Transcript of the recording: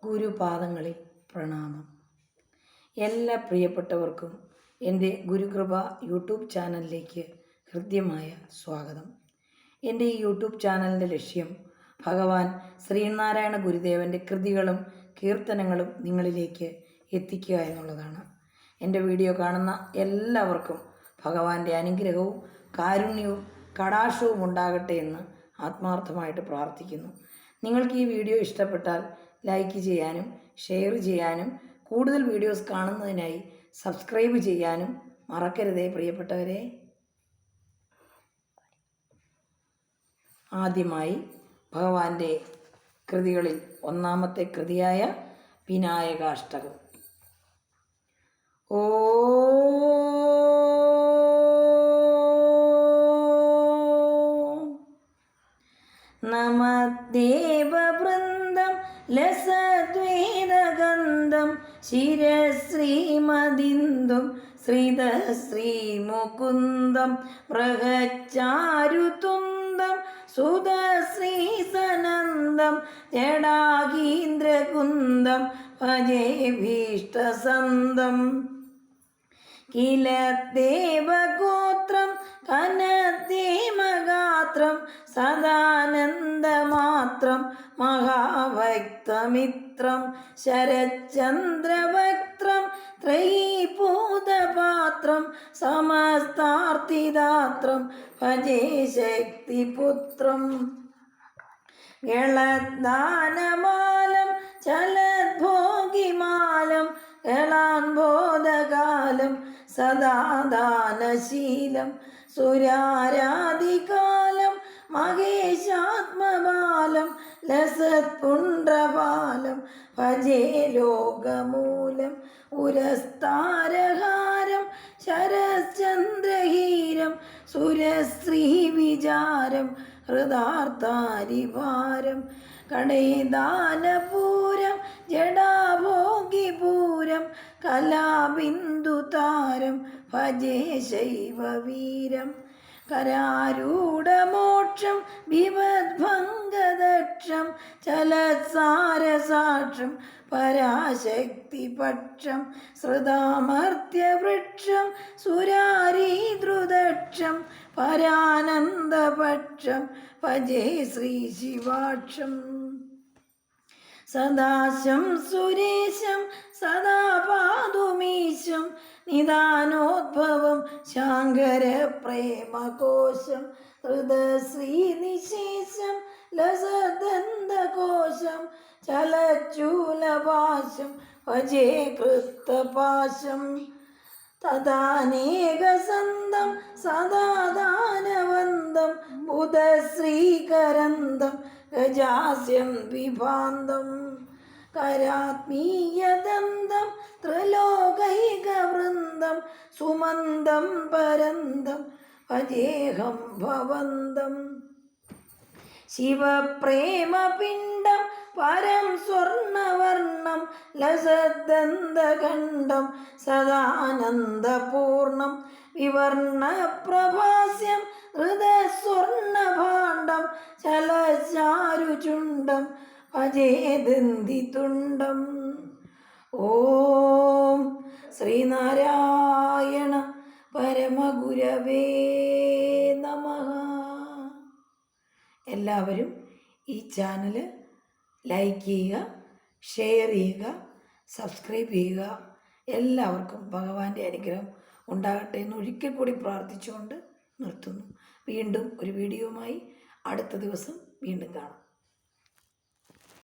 ഗുരുപാദങ്ങളിൽ പ്രണാമം. എല്ലാ പ്രിയപ്പെട്ടവർക്കും എൻ്റെ ഗുരുകൃപ യൂട്യൂബ് ചാനലിലേക്ക് ഹൃദ്യമായ സ്വാഗതം. എൻ്റെ ഈ യൂട്യൂബ് ചാനലിൻ്റെ ലക്ഷ്യം ഭഗവാൻ ശ്രീനാരായണ ഗുരുദേവൻ്റെ കൃതികളും കീർത്തനങ്ങളും നിങ്ങളിലേക്ക് എത്തിക്കുക എന്നുള്ളതാണ്. എൻ്റെ വീഡിയോ കാണുന്ന എല്ലാവർക്കും ഭഗവാന്റെ അനുഗ്രഹവും കാരുണ്യവും കടാക്ഷവും ഉണ്ടാകട്ടെ എന്ന് ആത്മാർത്ഥമായിട്ട് പ്രാർത്ഥിക്കുന്നു. നിങ്ങൾക്ക് ഈ വീഡിയോ ഇഷ്ടപ്പെട്ടാൽ ലൈക്ക് ചെയ്യാനും ഷെയർ ചെയ്യാനും കൂടുതൽ വീഡിയോസ് കാണുന്നതിനായി സബ്സ്ക്രൈബ് ചെയ്യാനും മറക്കരുതേ പ്രിയപ്പെട്ടവരെ. ആദ്യമായി ഭഗവാന്റെ കൃതികളിൽ ഒന്നാമത്തെ കൃതിയായ വിനായകാഷ്ടകം. നമദേവവൃന്ദം ലസദ്വേദഗന്ധം ശിരശ്രീമദിന്ദും ശ്രീതശ്രീമുകുന്ദം ബൃഹച്ചാരുതുന്ദം സുതശ്രീസനന്ദം ജടാകീന്ദ്രകുന്ദം ഭജേഭീഷ്ടസന്തം കില ദേവഗോത്രം കനദേമഗാത്രം സദാനന്ദമാത്രം മഹാഭക്തമിത്രം ശരചന്ദ്രവക്ത്രം ത്രയീഭൂതപാത്രം സമസ്താർത്തിദാത്രം ഭജേ ശക്തിപുത്രം ഗളദാനമാലം ചലദ്ഭോഗിമാലം ഗളാൻബോധകാലം സദാദാനശീലം സുരാരാധികാലം മഹേശാത്മബാലം ലസത്പുണ്ഡ്രപാലം ഭജേ ലോകമൂലം ഉരസ്താരഹാരം ശരശ്ചന്ദ്രഹീരം സുരശ്രീവിചാരം ഹൃദാർത്താരിഭാരം കടേദാനപൂരം ജഡാഭോഗിപൂരം കലാബിന്ദുതാരം ഭജേ ശൈവവീരം കരാരൂഢമോക്ഷം വിവദ്ഭംഗദക്ഷം ചലത്സാരസാക്ഷം പരാശക്തിപക്ഷം ശ്രുതാമർത്യവൃക്ഷം സുരാരീദ്രുദക്ഷം പരാനന്ദപക്ഷം ഭജേ ശ്രീശിവാക്ഷം സദാശം സുരേശം സദാ പാതുമീശം നിദാനോദ്ഭവം ശാങ്കര പ്രേമകോശം ഹൃദശ്രീനിശേഷം ലസദന്തകോശം ചലച്ചൂലപാശം ഭജേ കൃത്തപാശം തദാനേകസന്തം സദാദാനവന്തം ബുധശ്രീകരന്തം ഗജാസ്യം വിഭാന്തം കരാത്മീയദന്തം ത്രിലോകൈകവൃന്ദം സുമന്ദം പരന്തം ഭജേഹം ഭവന്തം ശിവപ്രേമപിണ്ഡം പരം സ്വർണവർണം ലസദന്തഖണ്ഡം സദാനന്ദപൂർണം വിവർണപ്രഭാസ്യം ഹൃദസ്വർണഭാണ്ഡം ചലചാരുചുണ്ഡം ഭജേദന്തിതുണ്ഡം. ഓം ശ്രീനാരായണ പരമഗുരവേ നമഃ. എല്ലാവരും ഈ ചാനൽ ലൈക്ക് ചെയ്യുക, ഷെയർ ചെയ്യുക, സബ്സ്ക്രൈബ് ചെയ്യുക. എല്ലാവർക്കും ഭഗവാന്റെ അനുഗ്രഹം ഉണ്ടാകട്ടെ എന്ന് ഒരിക്കൽ കൂടി പ്രാർത്ഥിച്ചുകൊണ്ട് നിർത്തുന്നു. വീണ്ടും ഒരു വീഡിയോയുമായി അടുത്ത ദിവസം വീണ്ടും കാണാം.